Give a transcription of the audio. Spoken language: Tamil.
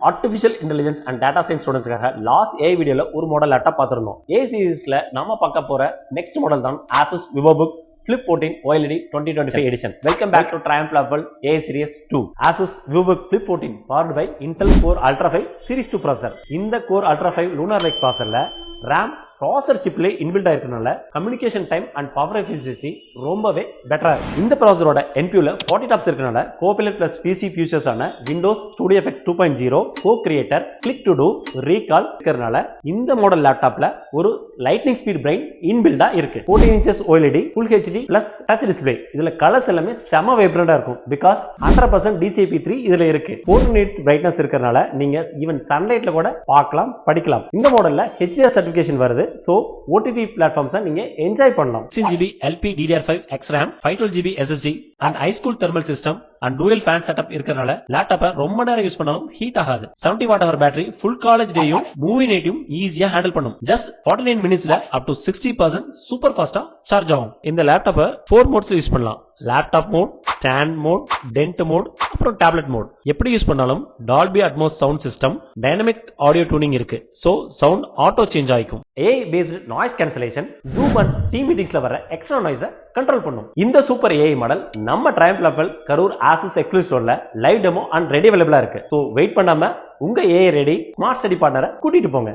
Artificial intelligence and data science ஸ்டூடெண்ட்ஸ்க்காக லாஸ்ட் ஏஐ வீடியோல ஒரு மாடல் லேப்டாப் பார்த்திருந்தோம். ஏ சீரிஸ்ல நாம பார்க்க போற நெக்ஸ்ட் மாடல் தான் Asus VivoBook Flip 14 OLED 2025 edition. Welcome back to Triumph Level AI Series 2. Asus VivoBook Flip 14 powered by Intel Core Ultra 5 Series 2 processor. இந்த Core Ultra 5 Lunar Lake processorல RAM ப்ராசர் சிப்ல இன்பில்ட் ஆயிருக்கனால communication time and power efficiency ரொம்பவே பெட்டரா இருக்கு. இந்த ப்ராசஸரோட NPUல 40 டாப்ஸ் இருக்கனால Copilot plus PC features ஆன Windows Studio FX 2.0, Co-Creator, Click to Do, Recall இருக்கறனால இந்த மாடல் லேப்டாப்ல ஒரு லைட்னிங் ஸ்பீட் பிரைன் இன்பில்டா இருக்கு. 14 inches OLED Full HD plus touch display. இதுல கலர்ஸ் எல்லாமே செம வைப்ரண்டா இருக்கும். பிகாஸ் 100% DCI-P3 இதுல இருக்கு. 4 nits brightness இருக்கறனால நீங்க ஈவன் சன்லைட்ல கூட பார்க்கலாம், படிக்கலாம். இந்த மாடல்ல HDR சர்டிபிகேஷன் வருது. So OTT platforms நீங்க என்ஜாய் பண்ணலாம். 16GB LPDDR5 XRAM, 512GB SSD and iSchool thermal system and dual fan setup இருக்கறனால லேப்டாப்பை ரொம்ப நேரம் யூஸ் பண்ணாலும் ஹீட் ஆகாது. 70 watt hour battery full college டேயும் மூவி நைட்டும் ஈஸியா ஹேண்டில் பண்ணும். ஜஸ்ட் 49 மினிட்ஸ்ல up to 60% சூப்பர் ஃபாஸ்டா சார்ஜ் ஆகும். இந்த லேப்டாப்பை 4 மோட்ஸ்ல யூஸ் பண்ணலாம். Laptop mode, stand mode, tent mode, அப்புறம் டேப்லெட் மோட். எப்படி யூஸ் பண்ணாலும் Dolby Atmos sound system, dynamic audio tuning இருக்கு. சோ சவுண்ட் ஆட்டோ சேஞ்ச் ஆயிக்கும். AI based noise cancellation, Zoom and team மீட்டிங்ஸ்ல வர எக்ஸ்ட்ரா நாய்ஸை கண்ட்ரோல் பண்ணும். இந்த சூப்பர் AI மாடல் நம்ம Triumph Level Karur Asus exclusive ஸ்டோர்ல லைவ் டெமோ அண்ட் ரெடி அவைலபிளா இருக்கு. சோ வெயிட் பண்ணாம உங்க AI ரெடி ஸ்மார்ட் ஸ்டடி பார்ட்னரை கூட்டிட்டு போங்க.